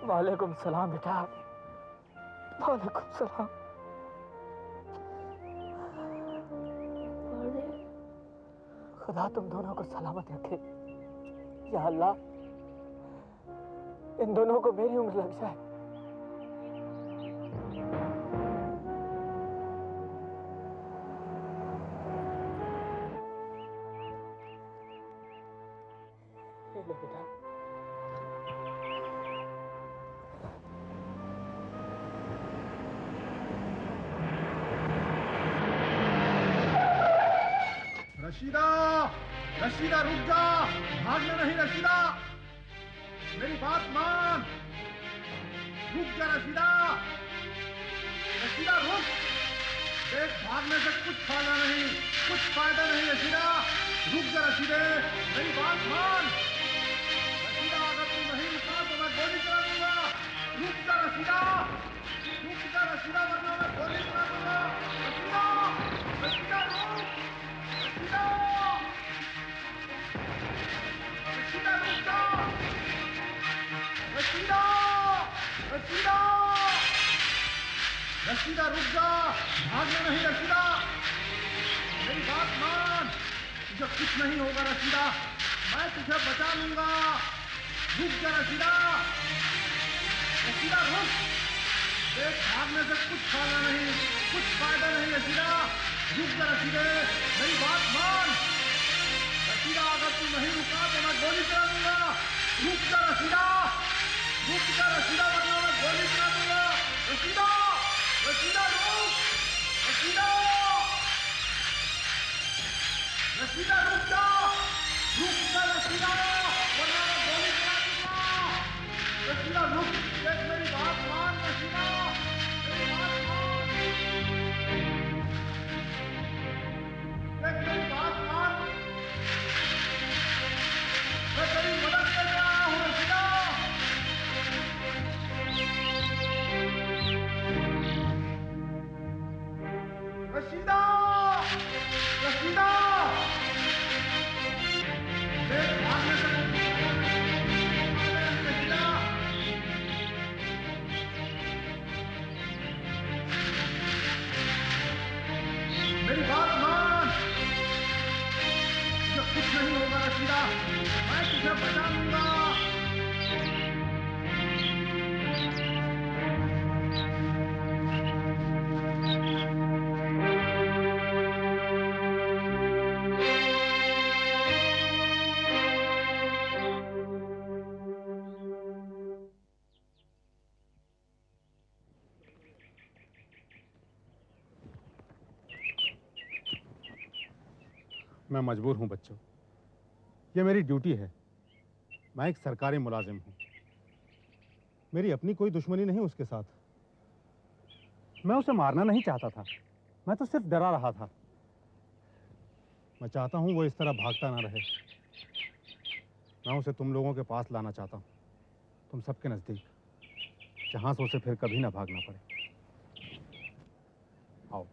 वालेकुम सलाम बेटा, वालेकुम सलाम। खुदा तुम दोनों को सलामत रखे। या अल्लाह, इन दोनों को मेरी उम्र लग जाए। ले लो बेटा। रशीदा, रशीदा रुक जा, भागना नहीं रशीदा, मेरी बात मान, रुक जा रशीदा, रशीदा रुक, देख भागने से कुछ फायदा नहीं, कुछ फायदा नहीं रशीदा, रुक जा रशीदे, मेरी बात मान, रशीदा अगर तू नहीं रुका तो मैं गोली चला दूंगा, रुक जा रशीदा, रुक जा रशीदा वरना मैं गोली चला दूंगा, रशीदा, रशीदा रुक, रशीदा, रशीदा रुक जा, रशीदा, रशीदा, रशीदा रुक जा, भागना नहीं रशीदा, मेरी बात मान, तुझे कुछ नहीं होगा रशीदा, मैं तुझे बचा लूंगा, रुक जा रशीदा, रशीदा रुक, देख भागने से कुछ फायदा नहीं, कुछ फायदा नहीं रशीदा, रुक जा रशीदे, मेरी बात मान, रशीदा अगर तू नहीं रुका तो मैं गोली चला दूंगा, रुक जा रशीदा, रुक जा रशीदा वरना मैं गोली चला दूंगा, रशीदा, रशीदा रुक, रशीदा, रशीदा रुक जा रशीदा वरना मैं गोली चला दूंगा, रशीदा रुक, देख मेरी बात मान रशीदा, मेरी बात मान, देख मेरी बात मान, मैं तेरी मदद करने आया हूं रशीदा, रशीदा, रशीदा, देख भागने से रशीदा, मेरी बात मान, तुझे कुछ नहीं होगा रशीदा, मैं तुझे बचा लूंगा, मैं मजबूर हूं बच्चों, ये मेरी ड्यूटी है। मैं एक सरकारी मुलाजिम हूं, मेरी अपनी कोई दुश्मनी नहीं उसके साथ। मैं उसे मारना नहीं चाहता था, मैं तो सिर्फ डरा रहा था। मैं चाहता हूं वो इस तरह भागता ना रहे। मैं उसे तुम लोगों के पास लाना चाहता हूं, तुम सबके नजदीक, जहां से उसे फिर कभी ना भागना पड़े। आओ।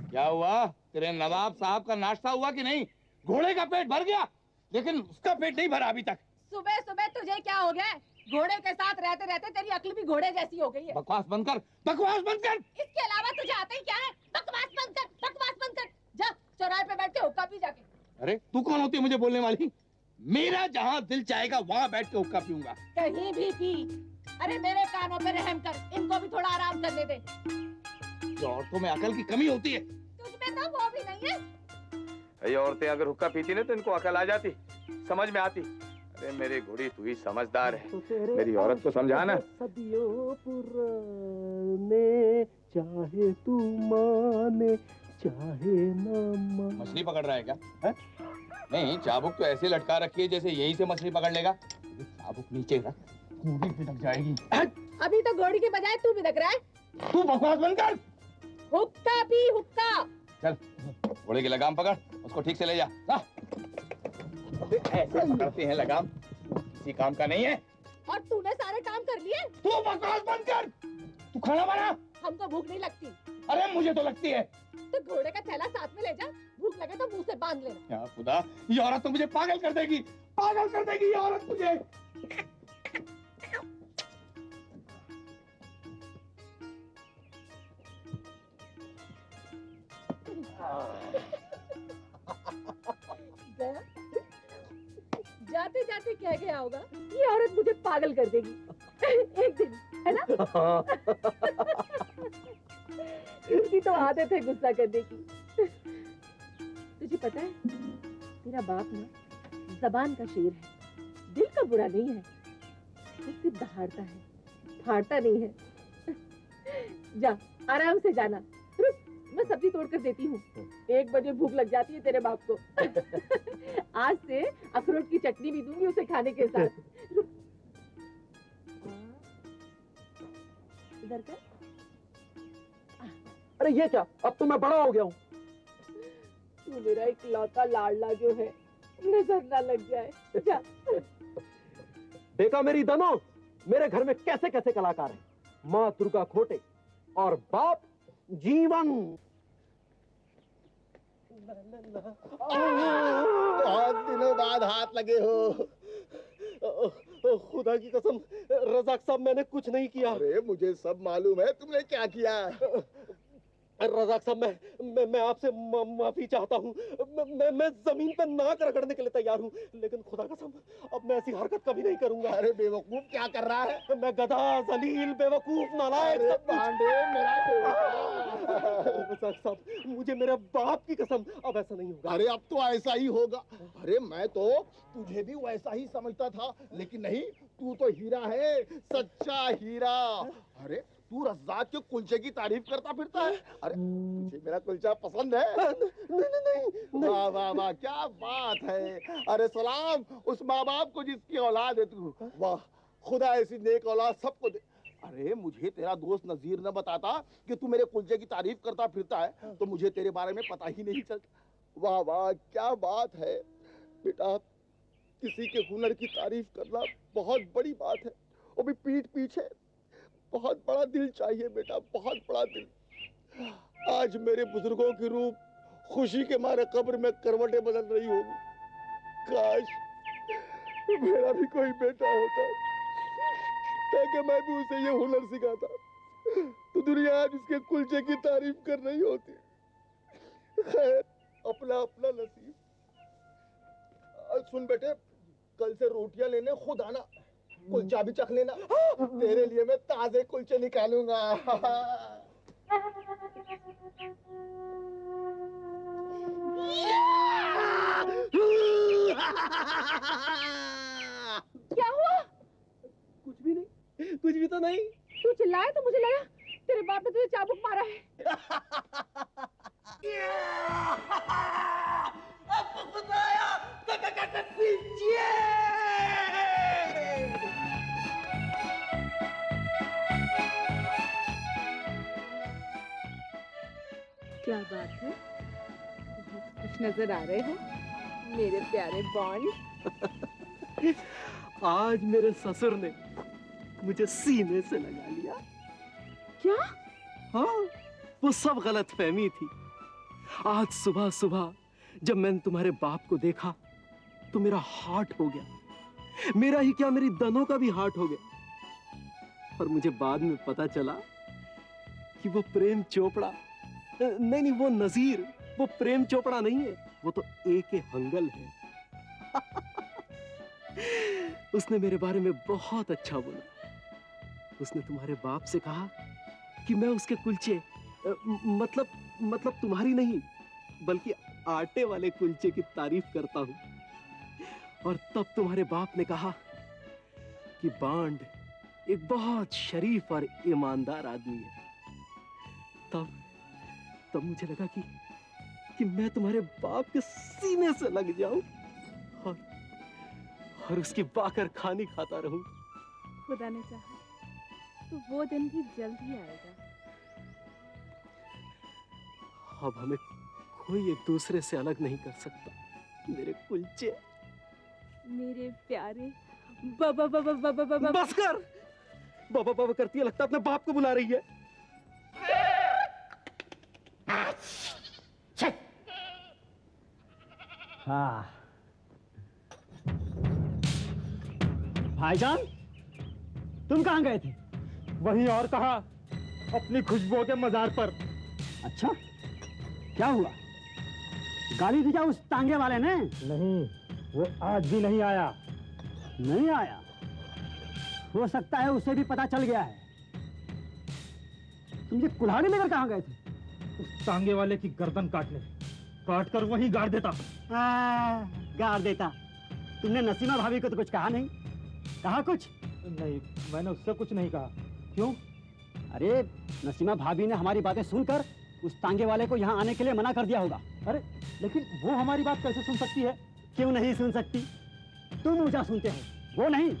क्या हुआ? तेरे नवाब साहब का नाश्ता हुआ कि नहीं? घोड़े का पेट भर गया, लेकिन उसका पेट नहीं भरा अभी तक। सुबह सुबह तुझे क्या हो गया? घोड़े के साथ रहते रहते तेरी अक्ल भी घोड़े जैसी हो गई है। बकवास बंद कर, बकवास बंद कर। इसके अलावा तुझे आता ही क्या है? बकवास बंद कर, बकवास बंद कर। जा चौराहे पे बैठ के हुक्का पी जाके। अरे तू कौन होती है मुझे बोलने वाली? मेरा जहाँ दिल चाहेगा वहाँ बैठ के हुक्का पीऊंगा। कहीं भी पी। अरे मेरे कानों पे रहम कर, इनको भी थोड़ा आराम करने दे। जो औरतों में अकल की कमी होती है, तुझमें तो वो भी नहीं है। ये औरतें अगर हुक्का पीती ना तो इनको अकल आ जाती, समझ में आती। अरे मेरी घोड़ी तू ही समझदार है, मेरी औरत को समझाना। सदियों पुराने, चाहे तू माने चाहे ना माने। मछली पकड़ रहा है क्या है? नहीं, चाबुक तो ऐसे लटका रखी है जैसे यहीं से मछली पकड़ लेगा। चाबुक नीचे रख, घोड़ी पिटक जाएगी। अभी तो घोड़ी के बजाय तू बिदक रहा है। तू बकवास बंद कर। हुक्का पी हुक्का। चल घोड़े की लगाम पकड़, उसको ठीक से ले जा। ऐसे पकड़ते हैं लगाम, किसी काम का नहीं है। और तूने सारे काम कर लिए। तू बकवास बंद कर। तू खाना बना। हमको भूख नहीं लगती। अरे मुझे तो लगती है। तो घोड़े का थैला साथ में ले जा, भूख लगे तो मुंह से बांध लेना। या खुदा, ये औरत तो मुझे पागल कर देगी, पागल कर देगी ये औरत मुझे। जाते जाते कह गया होगा, ये औरत मुझे पागल कर देगी एक दिन, है ना? इसकी तो आदत है गुस्सा करने की। तुझे पता है, तेरा बाप ना जबान का शेर है, दिल का बुरा नहीं है। वो सिर्फ दहाड़ता है, फाड़ता नहीं है। जा आराम से जाना। रुक, मैं सब्जी तोड़ कर देती हूँ। 1 बजे भूख लग जाती है तेरे बाप को। आज से अखरोट की चटनी भी दूंगी उसे खाने के साथ। रुक। इधर कर। अरे ये क्या, अब तो मैं बड़ा हो गया हूँ। तू मेरा इकलौता लाडला जो है, नजर ना लग जाए। जा। देखा मेरी दनो, मेरे घर में कैसे कैसे कलाकार हैं। माँ दुर्गा खोटे और बाप जीवन। बहुत दिनों बाद हाथ लगे हो। खुदा की कसम रजाक साहब, मैंने कुछ नहीं किया। अरे मुझे सब मालूम है तुमने क्या किया। रजाक साहब, मैं आपसे माफी चाहता हूँ। मैं जमीन पे नाक रगड़ने के लिए तैयार हूँ, लेकिन खुदा कसम अब मैं ऐसी हरकत कभी नहीं करूंगा। अरे बेवकूफ, क्या कर रहा है? मैं गधा, जलील, बेवकूफ, नालायक अरे सब कुछ। भांडे, मेरा बेटा। रजाक साहब, मुझे मेरे बाप की कसम अब ऐसा नहीं होगा। अरे अब तो ऐसा ही होगा। अरे मैं तो तुझे भी वैसा ही समझता था, लेकिन नहीं, तू तो हीरा है, सच्चा हीरा। अरे तू रज़ाक के कुलचे की तारीफ करता फिरता है। अरे तुझे मेरा कुलचा पसंद है? नहीं। वाह वाह वाह, क्या बात है। अरे सलाम उस माँ बाप को जिसकी औलाद है तू। वाह, खुदा ऐसी नेक औलाद सबको दे। अरे मुझे तेरा दोस्त नजीर न बताता कि तू मेरे कुलचे की तारीफ करता फिरता है, तो मुझे तेरे बारे में पता ही नहीं चलता। वाह वाह, क्या बात है बेटा। किसी के हुनर की तारीफ करना बहुत बड़ी बात है, वो भी पीठ पीछे। बहुत बड़ा दिल चाहिए बेटा, बहुत बड़ा दिल। आज मेरे बुजुर्गों की रूह खुशी के मारे कब्र में करवटें बदल रही होगी। काश मेरा भी कोई बेटा होता, ताकि मैं भी उसे ये हुनर सिखाता, तो दुनिया आज उसके कुलचे की तारीफ कर रही होती। खैर, अपना अपना नसीब। सुन बेटे, कल से रोटियां लेने खुद आना, कुलचा भी चख लेना। तेरे लिए मैं ताजे कुलचे निकालूंगा। क्या हुआ? कुछ भी नहीं, कुछ भी तो नहीं। तू चिल्लाया तो मुझे लगा तेरे बाप ने तुझे चाबुक मारा है। क्या बात है, बहुत खुश नजर आ रहे हो मेरे प्यारे बॉन्ड। आज मेरे ससुर ने मुझे सीने से लगा लिया। क्या? हाँ, वो सब गलतफहमी थी। आज सुबह सुबह जब मैंने तुम्हारे बाप को देखा तो मेरा हार्ट हो गया। मेरा ही क्या, मेरी दनों का भी हार्ट हो गया। और मुझे बाद में पता चला कि वो प्रेम चोपड़ा नहीं, वो नजीर, वो प्रेम चोपड़ा नहीं है, वो तो A.K. हंगल है। उसने मेरे बारे में बहुत अच्छा बोला। उसने तुम्हारे बाप से कहा कि मैं उसके कुलचे मतलब तुम्हारी नहीं बल्कि आटे वाले कुलचे की तारीफ करता हूं। और तब तुम्हारे बाप ने कहा कि बांड एक बहुत शरीफ और ईमानदार आदमी है। तब मुझे लगा कि मैं तुम्हारे बाप के सीने से लग जाऊं और उसकी बाकर खानी खाता रहूं। खुदा ने चाहा तो वो दिन भी जल्द ही आएगा। अब हमें कोई एक दूसरे से अलग नहीं कर सकता। मेरे कुलचे, मेरे प्यारे बाबा बाबा बाबा बाबा बस कर। बाबा बाबा करती है, लगता है अपने बाप को बुला रही है। हाँ भाईजान, तुम कहाँ गए थे? वहीं और कहा, अपनी खुशबुओं के मजार पर। अच्छा, क्या हुआ? गाली दी क्या उस तांगे वाले ने? नहीं, वो आज भी नहीं आया। नहीं आया? हो सकता है उसे भी पता चल गया है। तुम ये कुल्हाड़ी लेकर कहाँ गए थे? उस तांगे वाले की गर्दन काट कर वहीं गाड़ देता। गाड़ देता? तुमने नसीमा भाभी को तो कुछ कहा नहीं? कहा कुछ? नहीं, मैंने उससे कुछ नहीं कहा। क्यों? अरे नसीमा भाभी ने हमारी बातें सुनकर उस तांगे वाले को यहाँ आने के लिए मना कर दिया होगा। अरे लेकिन वो हमारी बात कैसे सुन सकती है? क्यों नहीं सुन सकती? तुम ऊंचा सुनते हो, वो नहीं।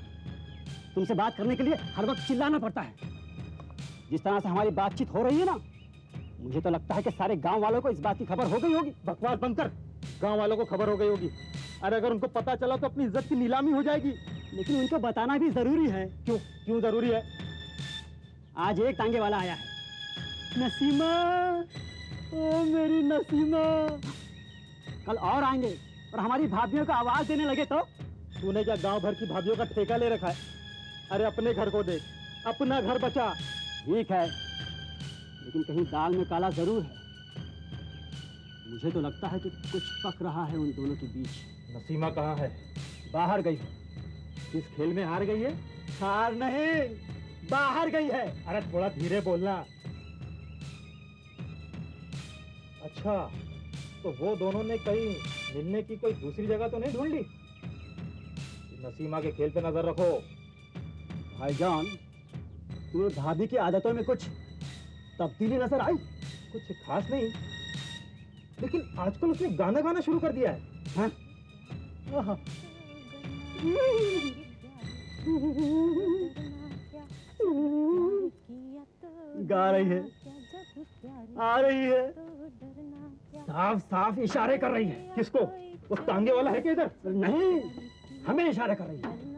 तुमसे बात करने के लिए हर वक्त चिल्लाना पड़ता है। जिस तरह से हमारी बातचीत हो रही है ना, मुझे तो लगता है कि सारे गांव वालों को इस बात की खबर हो गई होगी। बकवास बंद कर। गांव वालों को खबर हो गई होगी। अरे अगर उनको पता चला तो अपनी इज्जत की नीलामी हो जाएगी। लेकिन उनको बताना भी जरूरी है। क्यों जरूरी है? आज एक तांगे वाला आया है। नसीमा, ओ मेरी नसीमा। कल और आएंगे और हमारी भाभियों को आवाज देने लगे तो? तूने क्या गांव भर की भाभीियों का ठेका ले रखा है? अरे अपने घर को देख, अपना घर बचा। ठीक है, लेकिन कहीं दाल में काला जरूर है। मुझे तो लगता है कि कुछ पक रहा है उन दोनों के बीच। नसीमा कहाँ है? बाहर गई है। किस खेल में हार गई है? हार नहीं, बाहर गई है। अरे थोड़ा धीरे बोलना। अच्छा, तो वो दोनों ने कहीं मिलने की कोई दूसरी जगह तो नहीं ढूंढ ली? नसीमा के खेल पे नजर रखो। भाईजान, तुम्हें भाभी की आदतों में कुछ तब्दीली नजर आई? कुछ खास नहीं, लेकिन आजकल उसने गाना गाना शुरू कर दिया है। हाँ? आहा। गा रही है, आ रही है, साफ साफ इशारे कर रही है। किसको? वो तांगे वाला है कि इधर? नहीं, हमें इशारा कर रही है।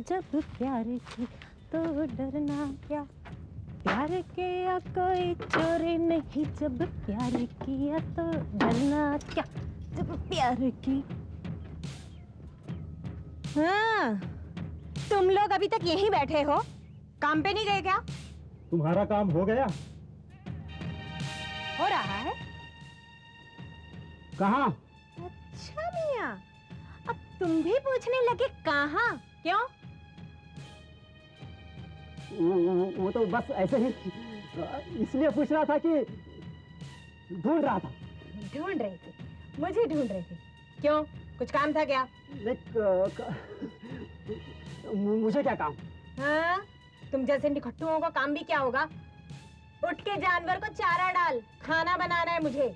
जब प्यार की तो डरना क्या, प्यार किया कोई चोरी नहीं, जब प्यार किया तो डरना क्या, जब प्यार की। हाँ, तुम लोग अभी तक यहीं बैठे हो, काम पे नहीं गए क्या? तुम्हारा काम हो गया? हो रहा है? कहाँ? अच्छा मियाँ, अब तुम भी पूछने लगे कहाँ? क्यों? वो तो बस ऐसे ही इसलिए पूछ रहा था कि ढूंढ रहा था। ढूंढ रहे थे? मुझे ढूंढ रहे थे? क्यों, कुछ काम था क्या? मुझे क्या काम? हाँ, तुम जैसे निखट्टुओं का काम भी क्या होगा? उठ के जानवर को चारा डाल, खाना बनाना है मुझे।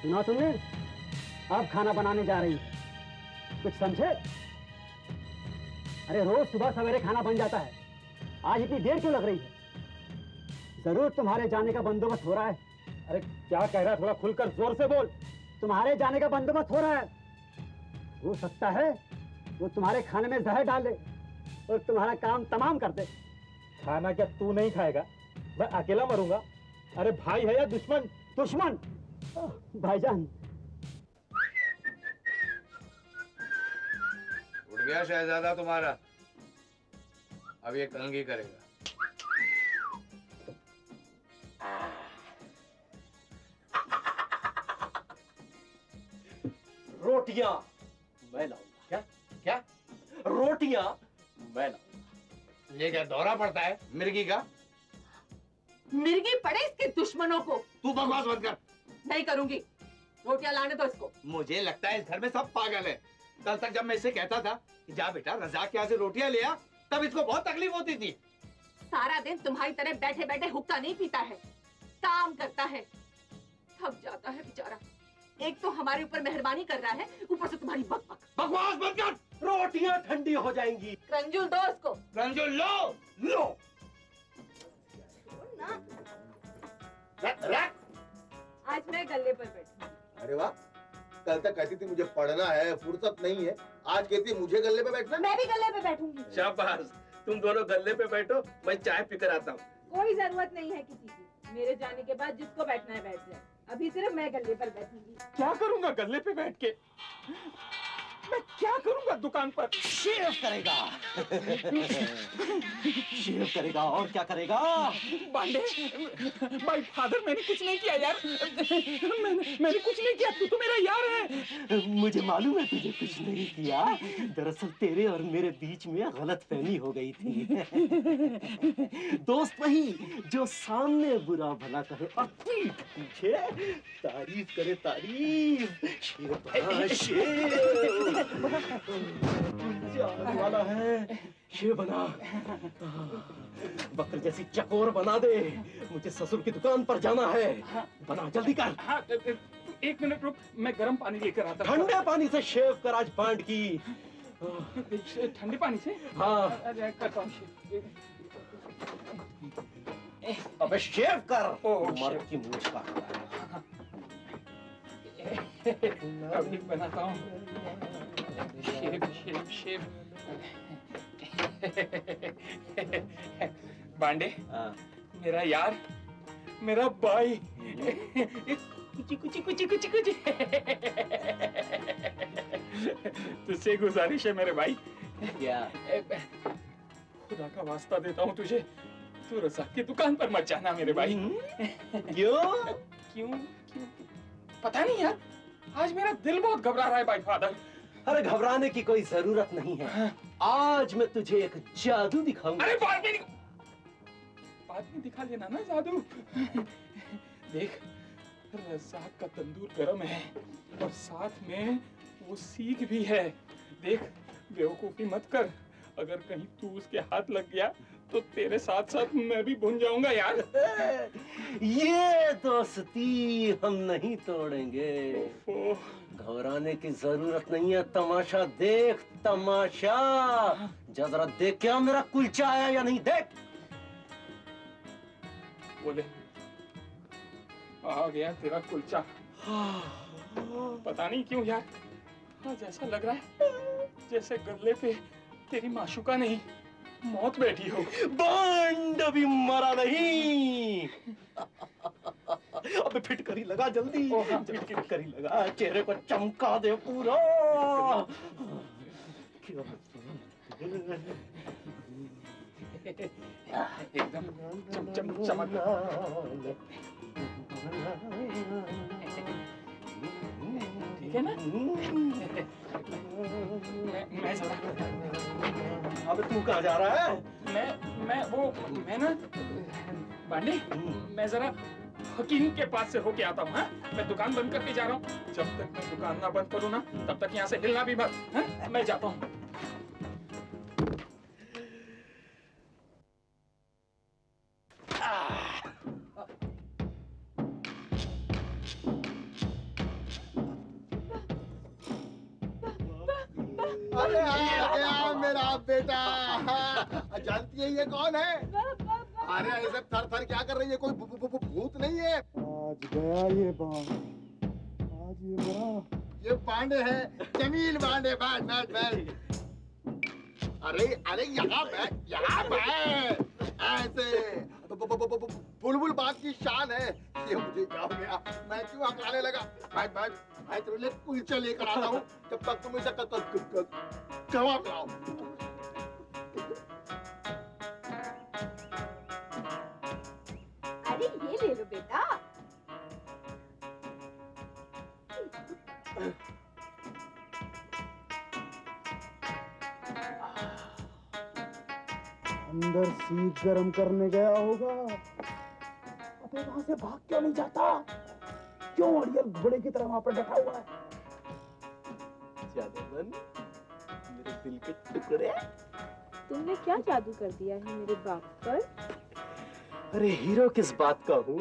सुना तुमने? अब खाना बनाने जा रही है, कुछ समझे? अरे रोज सुबह सवेरे खाना बन जाता है, आज इतनी देर क्यों लग रही है? जरूर तुम्हारे जाने का बंदोबस्त हो रहा है। अरे क्या कह रहा है? थोड़ा खुलकर जोर से बोल। तुम्हारे जाने का बंदोबस्त हो रहा है। हो सकता है वो तुम्हारे खाने में जहर डाल दे और तुम्हारा काम तमाम कर दे। खाना क्या तू नहीं खाएगा? मैं अकेला मरूंगा? अरे भाई है या दुश्मन? दुश्मन? भाईजान, उठ गया शहजादा तुम्हारा? अब ये कंघी करेगा। रोटियां मैं लाऊंगा। क्या क्या? रोटियां मैं लाऊंगा। ये क्या दौरा पड़ता है मिर्गी का? मिर्गी पड़े इसके दुश्मनों को। तू बकवास मत कर। नहीं करूंगी, रोटियां लाने दो इसको। मुझे लगता है इस घर में सब पागल है। कल तक जब मैं इसे कहता था कि जा बेटा रज़ाक के यहाँ से रोटियां ले आ, तब इसको बहुत तकलीफ होती थी। सारा दिन तुम्हारी तरह बैठे बैठे हुक्का नहीं पीता है, काम करता है, थक जाता है बेचारा। एक तो हमारे ऊपर मेहरबानी कर रहा है, ऊपर से तुम्हारी बकबक। बकवास मत कर। रोटियां ठंडी हो जाएंगी। रंजुल दो उसको। रंजुल लो लो। रख रख। आज मैं गल्ले पर बैठी। अरे वाह, कल तक कहती थी मुझे पढ़ना है, फुर्सत नहीं है, आज कहती है मुझे गल्ले पे बैठना। मैं भी गले पे बैठूंगी। शाबाश, तुम दोनों गल्ले पे बैठो, मैं चाय पीकर आता हूँ। कोई जरूरत नहीं है किसी की। मेरे जाने के बाद जिसको बैठना है बैठ जाए। अभी सिर्फ मैं गले पर बैठूंगी। क्या करूंगा गल्ले पे बैठ के? मैं क्या करूंगा दुकान पर? शेव करेगा। शेव करेगा और क्या करेगा? बांडे, माय फादर, मैंने कुछ नहीं किया यार। मैंने कुछ नहीं किया, तू तो मेरा यार है। मुझे मालूम है तुझे कुछ नहीं किया। दरअसल तेरे और मेरे बीच में गलतफहमी हो गई थी। दोस्त वही जो सामने बुरा भला कहे और पीठ पीछे तारीफ करे, तारीफ। शेव बना, शेव आने वाला है। शेव बना, बकर जैसी चकोर बना दे। मुझे ससुर की दुकान पर जाना है। बना, जल्दी कर। हाँ, एक मिनट रुक, मैं गर्म पानी लेकर आता हूँ। ठंडे पानी से शेव कर आज बांड की। ठंडे पानी से? हाँ। अरे करता हूँ शेव। अबे शेव कर। ओह, मर्द की मूंछ काटता है। अभी बनाता हूँ। शेव शेव शेव। बांडे, मेरा यार, मेरा भाई। कुची कुची कुची कुची कुची। तुझसे गुजारिश है मेरे भाई। क्या? खुदा का वास्ता देता हूँ तुझे, तू रज़ाक की दुकान पर मत जाना मेरे भाई। क्यों? क्यों क्यों पता नहीं यार, आज मेरा दिल बहुत घबरा रहा है भाई फादर। अरे घबराने की कोई जरूरत नहीं है। आज मैं तुझे एक जादू दिखाऊंगा। अरे बाद में दिखा लेना ना जादू। देख, रज़ाक का तंदूर गरम है और साथ में वो सीख भी है। देख, बेवकूफी मत कर, अगर कहीं तू उसके हाथ लग गया तो तेरे साथ साथ मैं भी भुन जाऊंगा यार। ये दोस्ती हम नहीं तोड़ेंगे। घबराने की जरूरत नहीं है। तमाशा देख, तमाशा। जरा देख क्या मेरा कुलचा आया या नहीं, देख। बोले, आ गया तेरा कुलचा। पता नहीं क्यों यार, आज ऐसा लग रहा है जैसे गले पे तेरी माशुका नहीं, मौत बैठी हो। बंड अभी मरा नहीं। अबे फिटकरी लगा जल्दी। फिटकरी लगा, चेहरे को चमका दे पूरा। एकदम चमचम चमक। ठीक है ना? मैं जरा। अबे तू कहाँ जा रहा है? मैं ना बांडे, मैं जरा हकीम के पास से होके आता हूँ। हाँ, मैं दुकान बंद करके जा रहा हूँ। जब तक मैं दुकान ना बंद करूँ ना, तब तक यहाँ से हिलना भी मत। हाँ, मैं जाता हूँ। अरे आ गया मेरा बेटा। जानती है ये कौन है? अरे ऐसे थर थर क्या कर रही है? कोई भूत नहीं है? आज गया ये बांड, आज ये मरा। ये बांडे है, जमील बांडे। बैठ बैठ बैठ। अरे अरे यहाँ बैठ, यहाँ बैठ। ऐसे बुलबुल बात की शान है। ये मुझे क्या हो गया, मैं क्यों हकलाने लगा? बैठ बैठ। मैं तेरे लिए कुलचा लेकर आता हूँ, जब तक तुम इसे जवाब लाओ। अरे ये ले लो बेटा। अंदर सीख गरम करने गया होगा। अबे वहां से भाग क्यों नहीं जाता? क्यों अड़ियल घोड़े की तरह वहां पर बैठा हुआ है? जादूमन, मेरे दिल के टुकड़े। तुमने क्या जादू कर दिया है मेरे बाप पर? अरे हीरो किस बात का हूँ?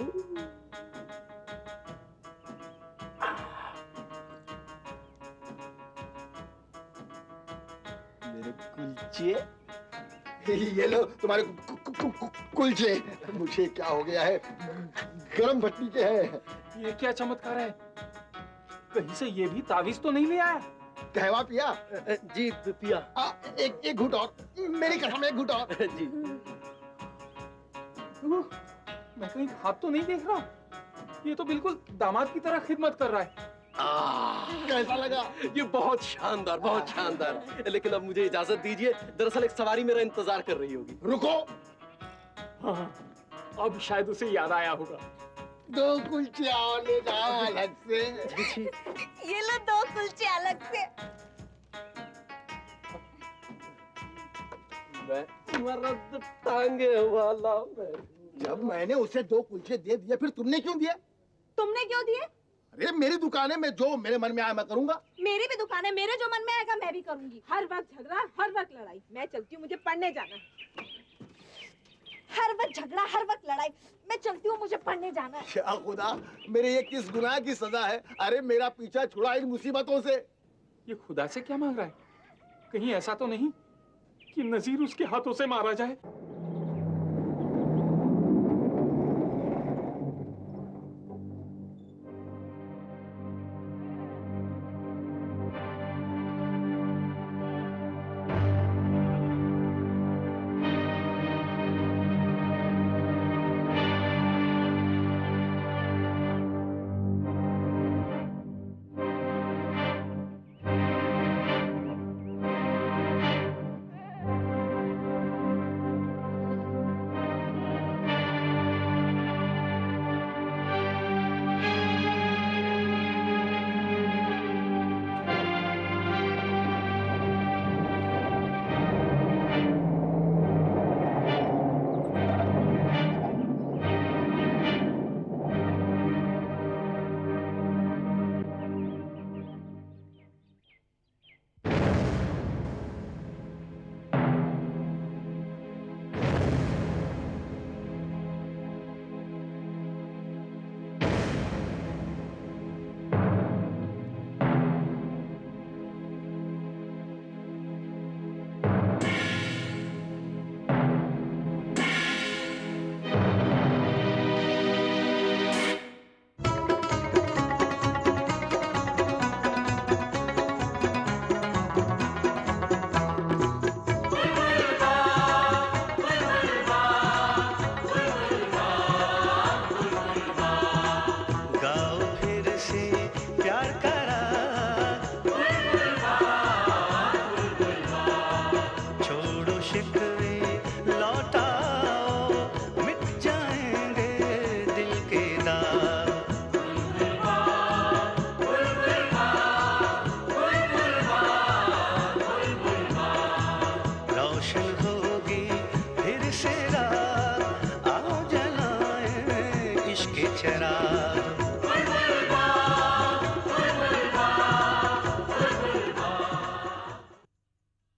मेरे कुलचे। ये लो तुम्हारे कुलचे। मुझे क्या हो गया है, गरम भट्टी के है। ये क्या चमत्कार है? कहीं से ये भी तावीज तो नहीं ले आया? कहवा पिया? जी पिया। एक घूंट और, मेरी कसम एक घूंट और। जी। मैं कहीं हाथ तो नहीं देख रहा? ये तो बिल्कुल दामाद की तरह खिदमत कर रहा है। कैसा लगा? ये बहुत शानदार, बहुत शानदार। लेकिन अब मुझे इजाजत दीजिए, दरअसल एक सवारी मेरा इंतजार कर रही होगी। रुको। हाँ, अब शायद उसे याद आया होगा। 2 कुलचे और ले जाओ अलग से। ये लो 2 कुलचे अलग से। मैं मर्द टांगे वाला मैं। जब मैंने उसे 2 कुलचे दे दिए, फिर तुमने क्यों दिए? तुमने क्यों दिए? अरे मेरी दुकान है, मैं जो मेरे मन में आया मैं करूंगा। मेरी भी दुकान है, मेरे जो मन में आएगा मैं भी करूंगी। हर वक्त झगड़ा, हर वक्त लड़ाई। मैं चलती हूँ, मुझे पढ़ने जाना है। हर वक्त झगड़ा, हर वक्त लड़ाई। मैं चलती हूँ, मुझे पढ़ने जाना है। क्या खुदा, मेरे ये किस गुनाह की सजा है? अरे मेरा पीछा छुड़ा इन मुसीबतों से। ये खुदा से क्या मांग रहा है? कहीं ऐसा तो नहीं कि नजीर उसके हाथों से मारा जाए? चरा